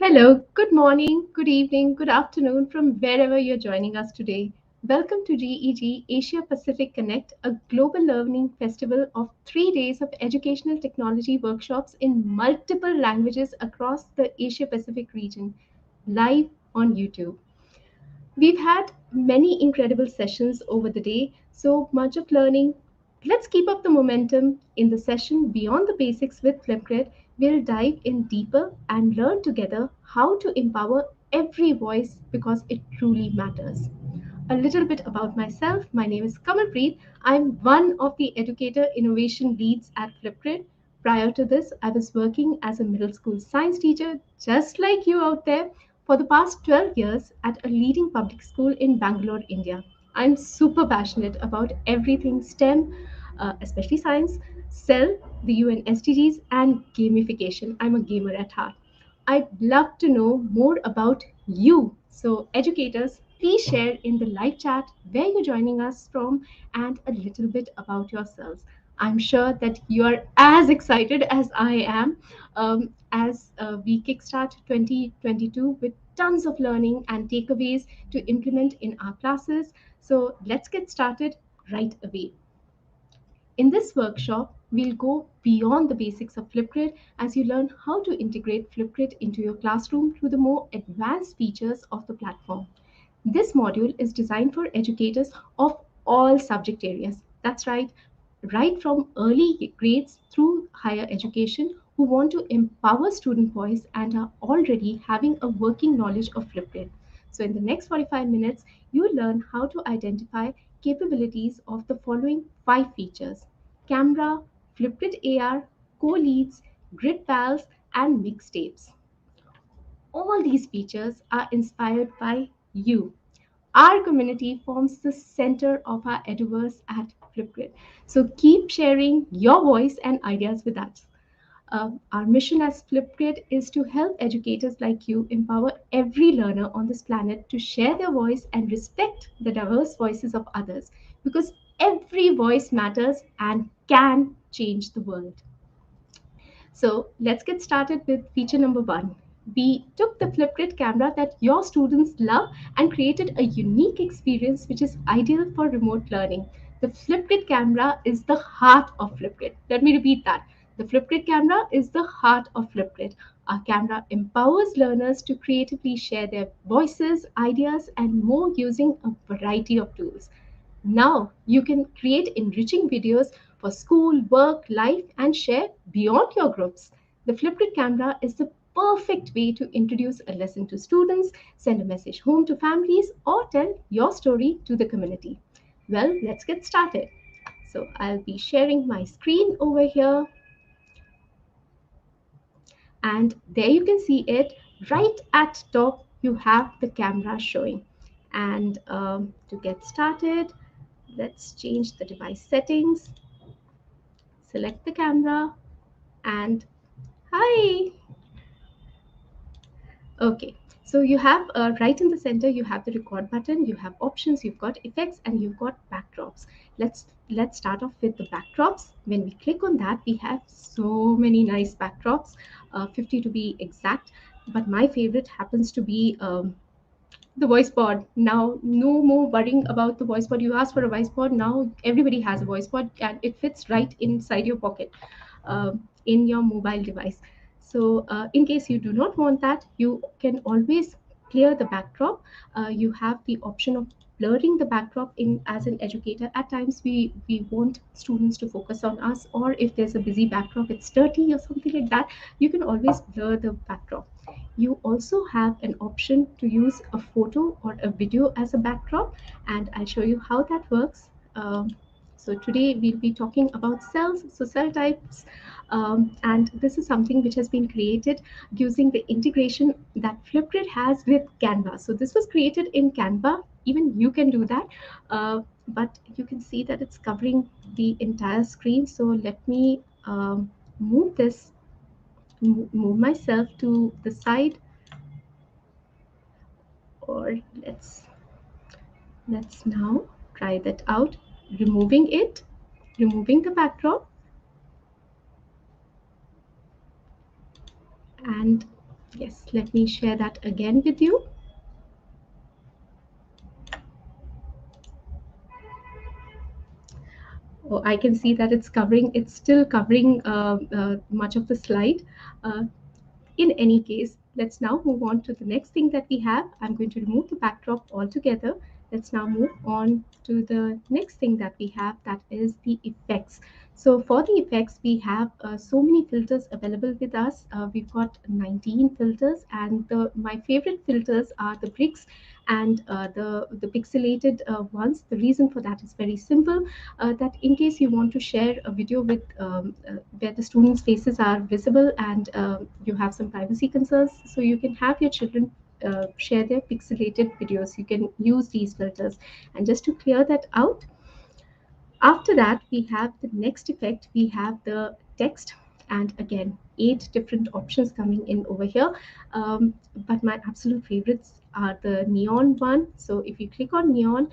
Hello, good morning, good evening, good afternoon from wherever you're joining us today. Welcome to GEG Asia Pacific Connect, a global learning festival of 3 days of educational technology workshops in multiple languages across the Asia Pacific region, live on YouTube. We've had many incredible sessions over the day, so much of learning. Let's keep up the momentum. In the session Beyond the Basics with Flipgrid, we'll dive in deeper and learn together how to empower every voice because it truly matters. A little bit about myself. My name is Kamal Reed. I'm one of the educator innovation leads at Flipgrid. Prior to this, I was working as a middle school science teacher, just like you out there, for the past 12 years at a leading public school in Bangalore, India. I'm super passionate about everything STEM, especially science, CEL, the UN SDGs, and gamification. I'm a gamer at heart. I'd love to know more about you. So, educators, please share in the live chat where you're joining us from and a little bit about yourselves. I'm sure that you're as excited as I am as we kickstart 2022 with tons of learning and takeaways to implement in our classes. So, let's get started right away. In this workshop, we'll go beyond the basics of Flipgrid as you learn how to integrate Flipgrid into your classroom through the more advanced features of the platform. This module is designed for educators of all subject areas. That's right from early grades through higher education who want to empower student voice and are already having a working knowledge of Flipgrid. So, in the next 45 minutes, you learn how to identify capabilities of the following five features: camera, Flipgrid AR, co-leads, grid pals, and mixtapes. All these features are inspired by you. Our community forms the center of our Ediverse at Flipgrid. So keep sharing your voice and ideas with us. Our mission as Flipgrid is to help educators like you empower every learner on this planet to share their voice and respect the diverse voices of others because every voice matters and can change the world. So let's get started with feature number one. We took the Flipgrid camera that your students love and created a unique experience which is ideal for remote learning. The Flipgrid camera is the heart of Flipgrid. Let me repeat that. The Flipgrid camera is the heart of Flipgrid. Our camera empowers learners to creatively share their voices, ideas, and more using a variety of tools. Now you can create enriching videos for school, work, life, and share beyond your groups. The Flipgrid camera is the perfect way to introduce a lesson to students, send a message home to families, or tell your story to the community. Well, let's get started. So I'll be sharing my screen over here, and there you can see it right at top. You have the camera showing, and to get started, let's change the device settings, select the camera, and hi. Okay, so you have right in the center, you have the record button, you have options, you've got effects, and you've got backdrops. Let's start off with the backdrops. When we click on that, we have so many nice backdrops, 50 to be exact. But my favorite happens to be the voice pod. Now, no more worrying about the voice pod. You ask for a voice pod, now everybody has a voice pod and it fits right inside your pocket, in your mobile device. So, in case you do not want that, you can always clear the backdrop. You have the option of blurring the backdrop. In as an educator, at times we want students to focus on us, or if there's a busy backdrop, it's dirty or something like that, you can always blur the backdrop. You also have an option to use a photo or a video as a backdrop, and I'll show you how that works. So today we'll be talking about cells, so cell types, and this is something which has been created using the integration that Flipgrid has with Canva. So this was created in Canva. Even you can do that, but you can see that it's covering the entire screen. So let me move this, move myself to the side, or let's now try that out, removing it, removing the backdrop, and Yes, let me share that again with you. Oh, I can see that it's still covering much of the slide. Uh, in any case, let's now move on to the next thing that we have. I'm going to remove the backdrop altogether. Let's now move on to the next thing that we have, that is the effects. So for the effects, we have so many filters available with us. We've got 19 filters, and my favorite filters are the bricks and the pixelated ones. The reason for that is very simple, that in case you want to share a video with where the students' faces are visible, and you have some privacy concerns, so you can have your children share their pixelated videos. You can use these filters. And just to clear that out, after that, we have the next effect. We have the text, and again, 8 different options coming in over here. But my absolute favorites are the neon one. So if you click on neon,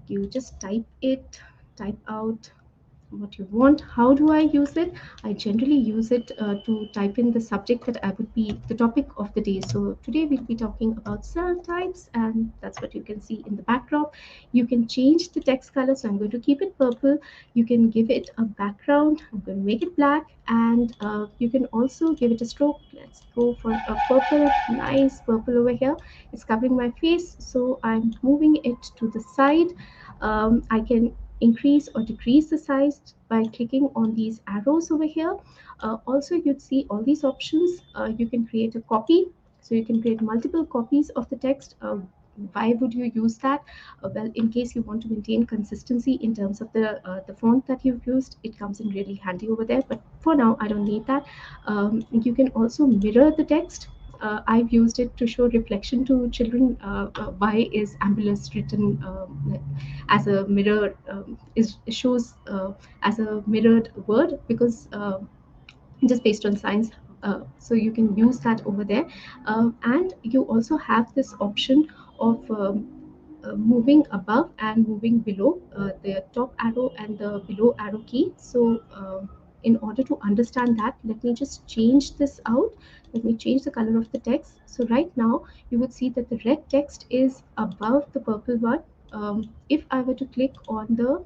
you just type out what you want. How do I use it? I generally use it to type in the subject that I would be the topic of the day. So today we'll be talking about cell types, and that's what you can see in the backdrop. You can change the text color, so I'm going to keep it purple. You can give it a background. I'm going to make it black, and you can also give it a stroke. Let's go for a purple, nice purple over here. It's covering my face, so I'm moving it to the side. I can increase or decrease the size by clicking on these arrows over here. Also, you'd see all these options. You can create a copy, so you can create multiple copies of the text. Why would you use that? Well, in case you want to maintain consistency in terms of the font that you've used, it comes in really handy over there. But for now, I don't need that. You can also mirror the text. I've used it to show reflection to children. Why is ambulance written as a mirror? Is shows as a mirrored word, because just based on science. So you can use that over there, and you also have this option of moving above and moving below, the top arrow and the below arrow key. So in order to understand that, let me just change this out. Let me change the color of the text. So right now you would see that the red text is above the purple one. If I were to click on the,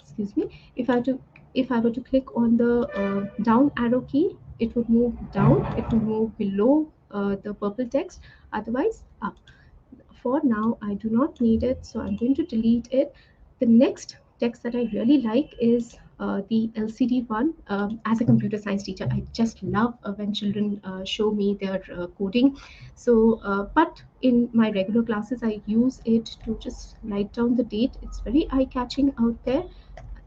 excuse me, if I to if I were to click on the down arrow key, it would move down, it would move below the purple text, otherwise up. For now, I do not need it, so I'm going to delete it. The next text that I really like is the LCD one. As a computer science teacher, I just love when children show me their coding. So, but in my regular classes, I use it to just write down the date. It's very eye-catching out there.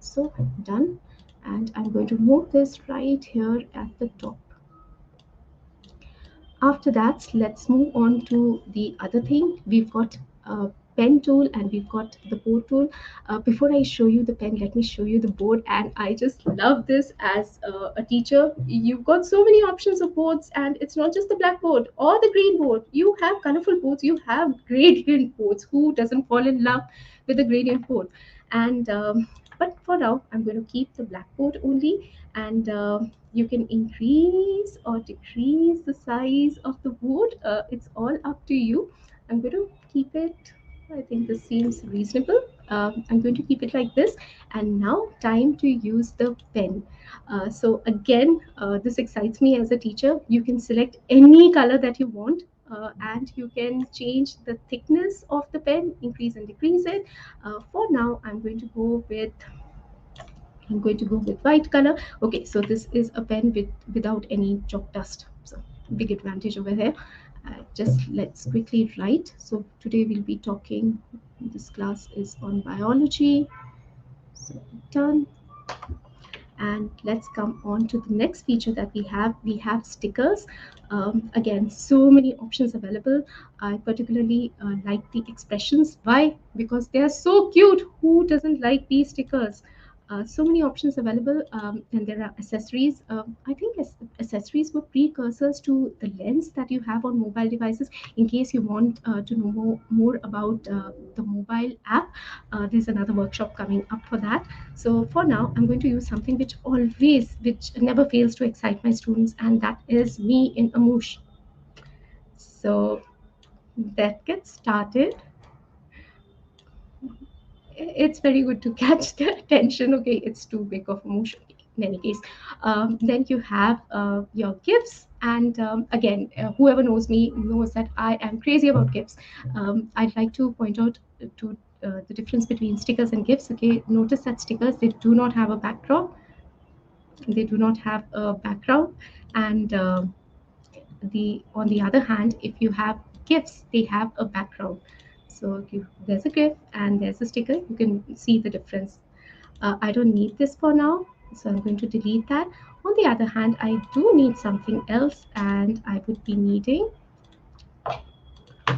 So done, and I'm going to move this right here at the top. After that, let's move on to the other thing. We've got a pen tool and we've got the board tool. Before I show you the pen, let me show you the board. And I just love this as a teacher. You've got so many options of boards, and it's not just the black board or the green board. You have colorful boards, you have gradient boards. Who doesn't fall in love with a gradient board? And but for now, I'm going to keep the blackboard only, and you can increase or decrease the size of the board. It's all up to you. I'm going to keep it, I think this seems reasonable. I'm going to keep it like this. And now time to use the pen. So again, this excites me as a teacher. You can select any color that you want. And you can change the thickness of the pen, increase and decrease it. For now, I'm going to go with white color. Okay, so this is a pen without any chalk dust. So big advantage over here. Just let's quickly write. So today we'll be talking, this class is on biology. So done. And let's come on to the next feature that we have. We have stickers. Again, so many options available. I particularly like the expressions. Why? Because they are so cute. Who doesn't like these stickers? So many options available, and there are accessories. I think accessories were precursors to the lens that you have on mobile devices. In case you want to know more about the mobile app, there's another workshop coming up for that. So for now, I'm going to use something which never fails to excite my students, and that is me in a moosh. So that gets started. It's very good to catch the attention. Okay, it's too big of a motion. In any case, then you have your gifts, and again, whoever knows me knows that I am crazy about gifts. I'd like to point out to the difference between stickers and gifts. Okay, notice that stickers, they do not have a backdrop. They do not have a background, and the on the other hand, if you have gifts, they have a background. So there's a gift and there's a sticker. You can see the difference. I don't need this for now, so I'm going to delete that. On the other hand, I do need something else, and I would be needing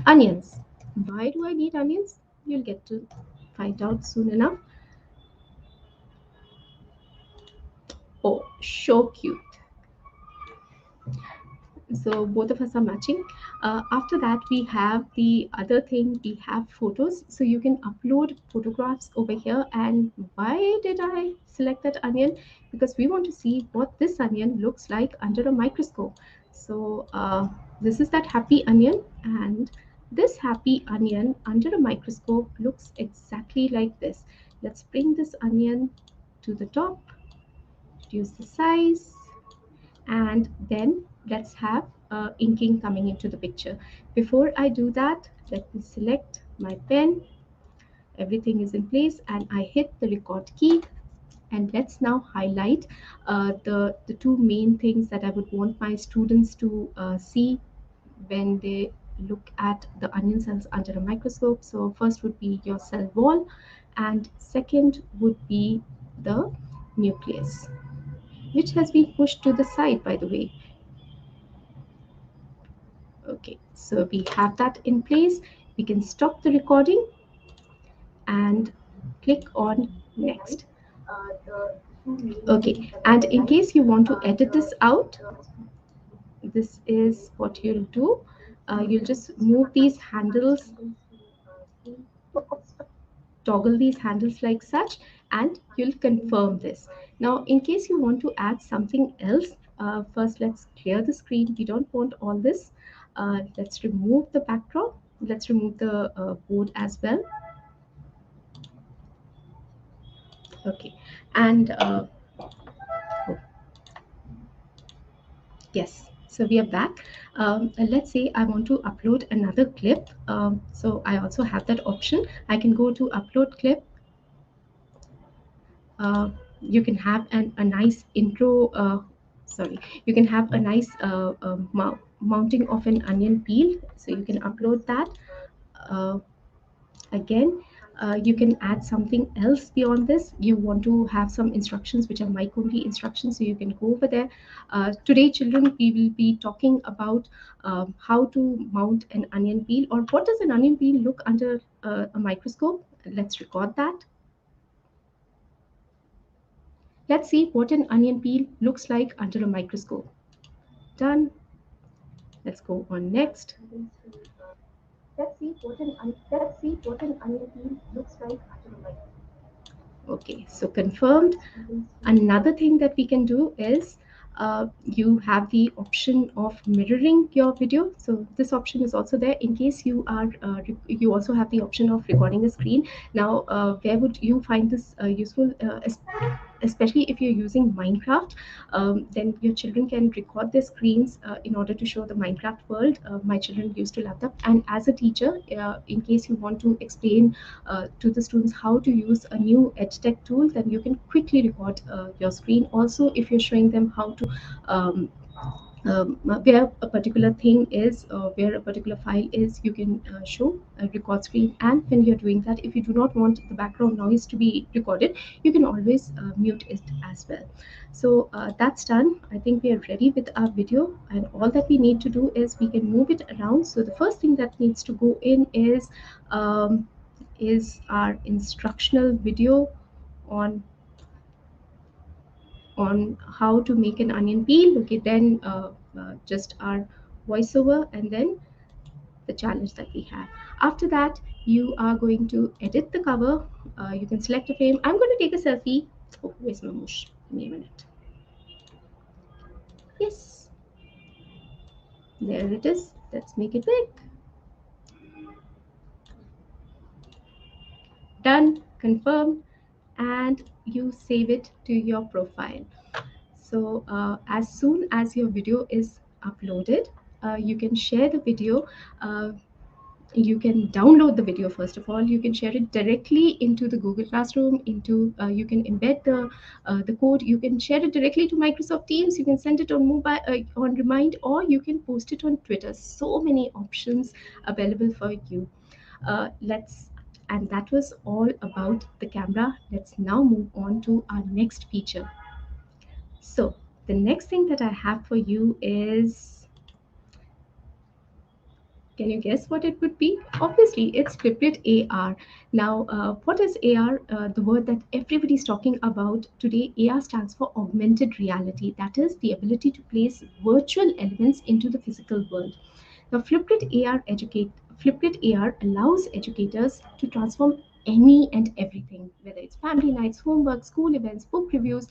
onions. Why do I need onions? You'll get to find out soon enough. Oh, so cute. So both of us are matching. After that, we have the other thing, we have photos. So you can upload photographs over here. And why did I select that onion? Because we want to see what this onion looks like under a microscope. So this is that happy onion, and this happy onion under a microscope looks exactly like this. Let's bring this onion to the top, reduce the size, and then let's have inking coming into the picture. Before I do that, let me select my pen. Everything is in place, and I hit the record key. And let's now highlight the two main things that I would want my students to see when they look at the onion cells under a microscope. So first would be your cell wall, and second would be the nucleus, which has been pushed to the side, by the way. Okay, so we have that in place. We can stop the recording and click on next. Okay, and in case you want to edit this out, this is what you'll do. You'll just move these handles, toggle these handles like such, and you'll confirm this. Now, in case you want to add something else, first let's clear the screen. We don't want all this. Let's remove the backdrop. Let's remove the board as well. Okay, and yes, so we are back. And let's say I want to upload another clip. So I also have that option. I can go to upload clip. You can have a nice intro. Sorry, you can have a nice mounting of an onion peel. So you can upload that. Uh, Again, you can add something else beyond this. You want to have some instructions which are mic only instructions, so you can go over there. Today, children, we will be talking about how to mount an onion peel, or what does an onion peel look under a microscope. Let's record that. Let's see what an onion peel looks like under a microscope. Done. Let's go on next. Let's see what an onion peel looks like under a microscope. Okay, so confirmed. Another thing that we can do is you have the option of mirroring your video. So this option is also there in case you are, you also have the option of recording a screen. Now, where would you find this useful? Especially if you're using Minecraft, then your children can record their screens in order to show the Minecraft world. My children used to love that. And as a teacher, in case you want to explain to the students how to use a new EdTech tool, then you can quickly record your screen. Also, if you're showing them how to where a particular thing is, where a particular file is, you can show a record screen. And when you're doing that, if you do not want the background noise to be recorded, you can always mute it as well. So that's done. I think we are ready with our video, and all that we need to do is we can move it around. So the first thing that needs to go in is our instructional video on on how to make an onion peel. Okay, then just our voiceover, and then the challenge that we have. After that, you are going to edit the cover. You can select a frame. I'm going to take a selfie. Oh, where's my mush? Give me a minute. Yes, there it is. Let's make it big. Done, confirm, and you save it to your profile. So as soon as your video is uploaded, you can share the video. Uh, you can download the video. First of all, you can share it directly into the Google Classroom. You can embed the code. You can share it directly to Microsoft Teams. You can send it on mobile, on Remind, or you can post it on Twitter. So many options available for you. Let's And that was all about the camera. Let's now move on to our next feature. So the next thing that I have for you is, can you guess what it would be? Obviously, it's Flipgrid AR. Now, what is AR? The word that everybody's talking about today. AR stands for augmented reality. That is the ability to place virtual elements into the physical world. Now, Flipgrid AR allows educators to transform any and everything, whether it's family nights, homework, school events, book reviews,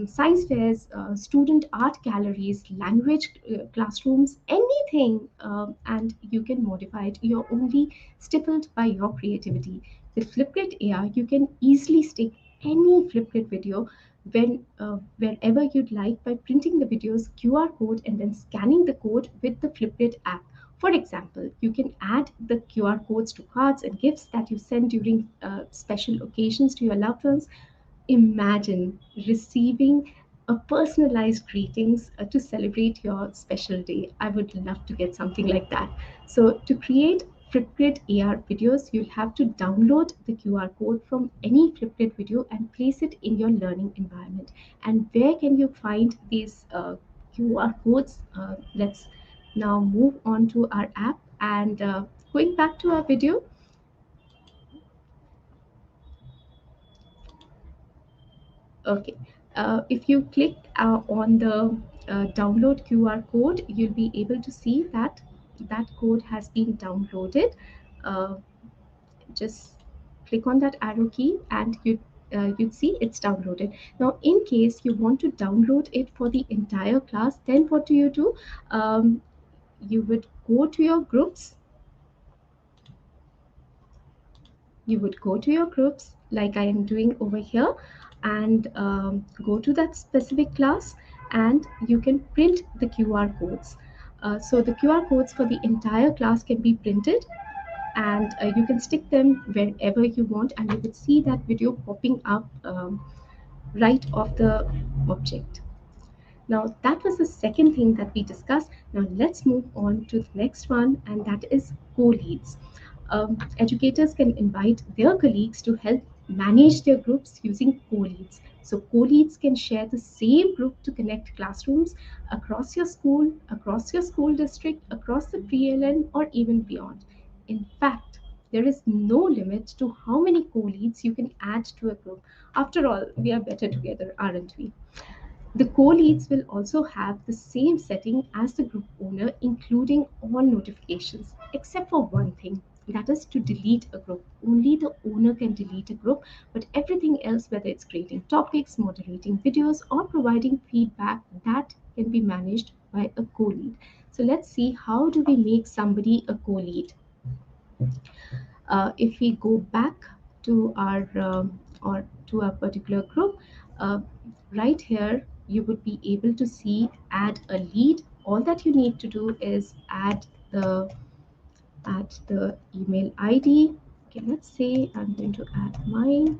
science fairs, student art galleries, language classrooms, anything, and you can modify it. You're only stifled by your creativity. With Flipgrid AR, you can easily stick any Flipgrid video wherever you'd like by printing the video's QR code and then scanning the code with the Flipgrid app. For example, you can add the QR codes to cards and gifts that you send during special occasions to your loved ones. Imagine receiving a personalized greetings to celebrate your special day. I would love to get something like that. So to create Flipgrid AR videos, you'll have to download the QR code from any Flipgrid video and place it in your learning environment. And where can you find these QR codes? Let's now move on to our app, and going back to our video. Okay. If you click on the download QR code, you'll be able to see that that code has been downloaded. Uh, just click on that arrow key, and you'd see it's downloaded. Now, in case you want to download it for the entire class, then what do? You would go to your groups. You would go to your groups like I am doing over here, and go to that specific class, and you can print the QR codes. So the QR codes for the entire class can be printed, and you can stick them wherever you want, and you would see that video popping up right off the object. Now, that was the second thing that we discussed. Now, let's move on to the next one, and that is co-leads. Educators can invite their colleagues to help manage their groups using co-leads. So, co-leads can share the same group to connect classrooms across your school district, across the pre-LN, or even beyond. In fact, there is no limit to how many co-leads you can add to a group. After all, we are better together, aren't we? The co-leads will also have the same setting as the group owner, including all notifications, except for one thing. That is to delete a group. Only the owner can delete a group, but everything else, whether it's creating topics, moderating videos, or providing feedback, that can be managed by a co-lead. So let's see, how do we make somebody a co-lead? If we go back to our or to a particular group, uh, right here you would be able to see add a lead. All that you need to do is add the email ID. Okay, let's say I'm going to add mine,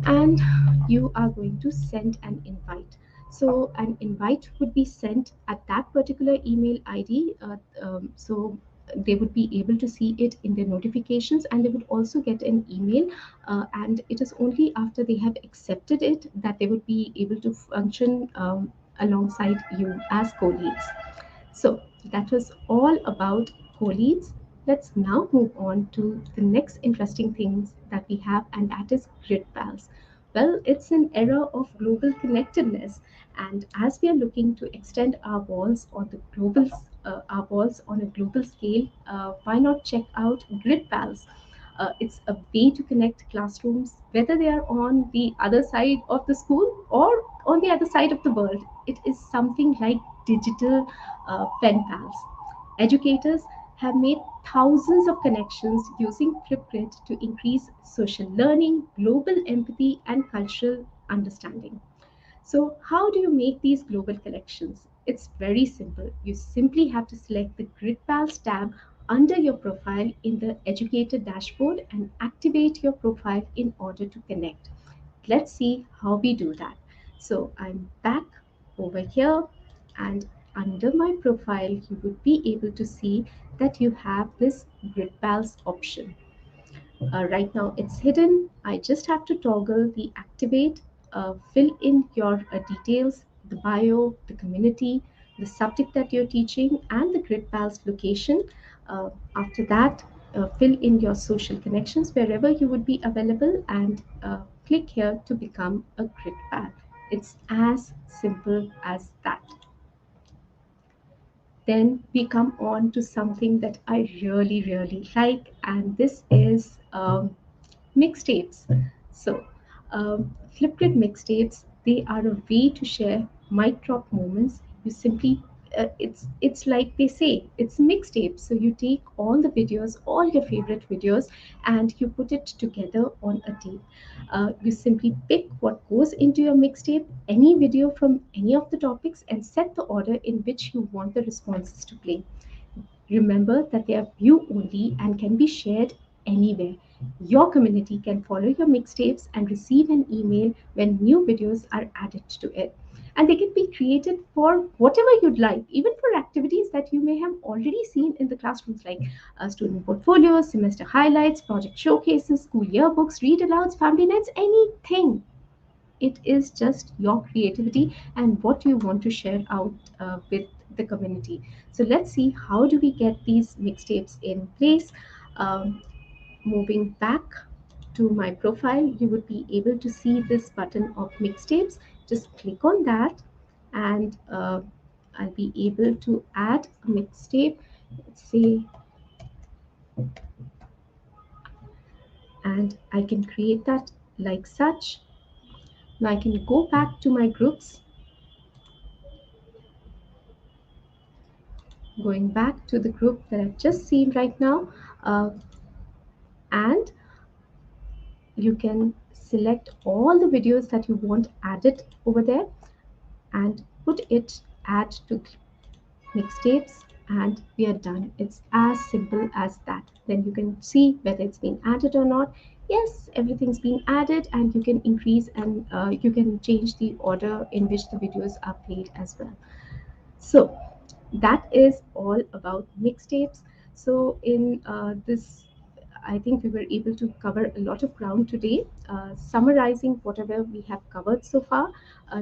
and you are going to send an invite. So an invite would be sent at that particular email ID. So they would be able to see it in their notifications, and they would also get an email. And it is only after they have accepted it that they would be able to function alongside you as co-leads. So that was all about co-leads. Let's now move on to the next interesting things that we have, and that is grid pals. Well, it's an era of global connectedness, and as we are looking to extend our walls on the global, our walls on a global scale, why not check out Grid Pals? It's a way to connect classrooms, whether they are on the other side of the school or on the other side of the world. It is something like digital pen pals. Educators have made thousands of connections using Flipgrid to increase social learning, global empathy, and cultural understanding. So, how do you make these global connections? It's very simple. You simply have to select the Grid Pals tab under your profile in the Educator dashboard and activate your profile in order to connect. Let's see how we do that. So I'm back over here, and under my profile you would be able to see that you have this Grid Pals option. Right now it's hidden. I just have to toggle the activate, fill in your details, the bio, the community, the subject that you're teaching, and the Grid Pals location. After that, fill in your social connections wherever you would be available, and click here to become a Grid Pal. It's as simple as that. Then we come on to something that I really, really like, and this is mixtapes. So, Flipgrid mixtapes, they are a way to share mic drop moments. You simply, it's like they say, it's mixtape. So you take all the videos, all your favorite videos, and you put it together on a tape. You simply pick what goes into your mixtape, any video from any of the topics, and set the order in which you want the responses to play. Remember that they are view only and can be shared anywhere. Your community can follow your mixtapes and receive an email when new videos are added to it. And they can be created for whatever you'd like, even for activities that you may have already seen in the classrooms, like student portfolios, semester highlights, project showcases, school yearbooks, read alouds, family nights, anything. It is just your creativity and what you want to share out with the community. So let's see how do we get these mixtapes in place. um, Moving back to my profile, you would be able to see this button of mixtapes. Just click on that, and I'll be able to add a mixtape. Let's say, and I can create that like such. Now I can go back to my groups, going back to the group that I've just seen right now, uh, and you can select all the videos that you want added over there and put it add to mixtapes, and we are done. It's as simple as that. Then you can see whether it's been added or not. Yes, everything's been added, and you can increase and you can change the order in which the videos are played as well. So that is all about mixtapes. So in this, I think we were able to cover a lot of ground today. Summarizing whatever we have covered so far,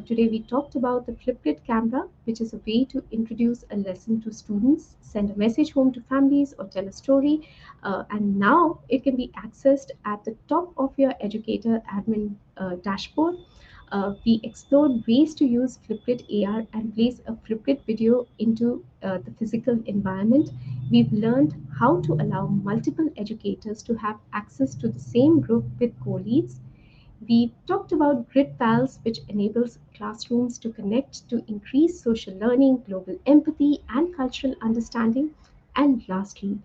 today we talked about the Flipgrid camera, which is a way to introduce a lesson to students, send a message home to families, or tell a story. And now it can be accessed at the top of your educator admin dashboard. We explored ways to use Flipgrid AR and place a Flipgrid video into the physical environment. We've learned how to allow multiple educators to have access to the same group with co-leads. We talked about Grid Pals, which enables classrooms to connect to increase social learning, global empathy, and cultural understanding. And lastly,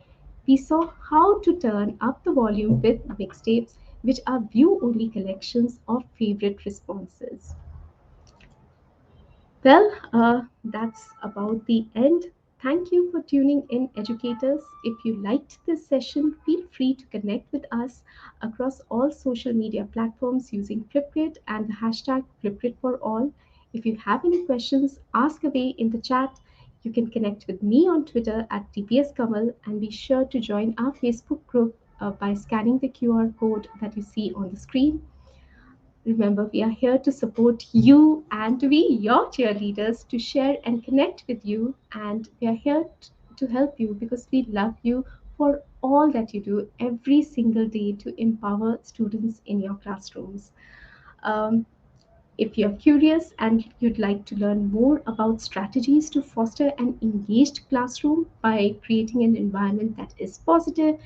we saw how to turn up the volume with mixtapes, which are view only collections of favorite responses. Well, that's about the end. Thank you for tuning in, educators. If you liked this session, feel free to connect with us across all social media platforms using Flipgrid and the hashtag Flipgrid for all. If you have any questions, ask away in the chat. You can connect with me on Twitter at TPS Kamal, and be sure to join our Facebook group by scanning the QR code that you see on the screen. Remember, we are here to support you and to be your cheerleaders, to share and connect with you. And we are here to help you because we love you for all that you do every single day to empower students in your classrooms. Um, if you're curious and you'd like to learn more about strategies to foster an engaged classroom by creating an environment that is positive,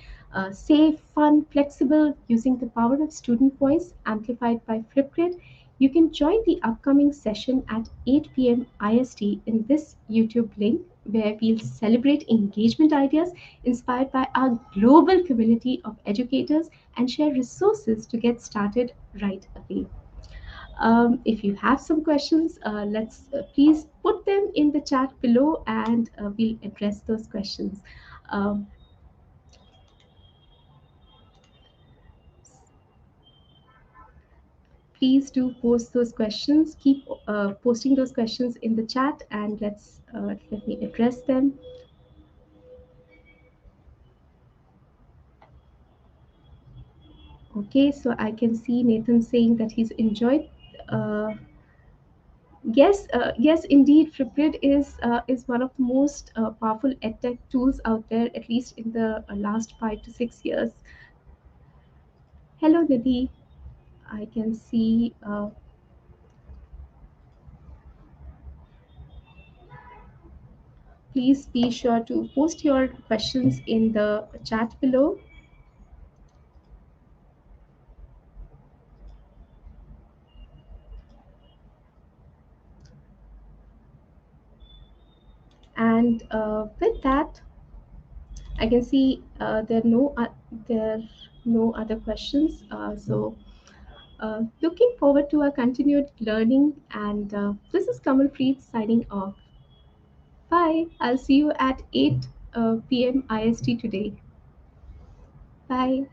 safe, fun, flexible, using the power of student voice amplified by Flipgrid, you can join the upcoming session at 8 p.m. IST in this YouTube link where we'll celebrate engagement ideas inspired by our global community of educators and share resources to get started right away. If you have some questions, let's please put them in the chat below and we'll address those questions. Um, please do post those questions. Keep posting those questions in the chat and let me address them. Okay, so I can see Nathan saying that he's enjoyed. Uh, yes, indeed. Flipgrid is one of the most powerful edtech tools out there, at least in the last 5 to 6 years. Hello, Nidhi. I can see. Please be sure to post your questions in the chat below. And with that, I can see there are no other questions. Looking forward to our continued learning. And this is Kamal Reed signing off. Bye. I'll see you at 8 p.m. IST today. Bye.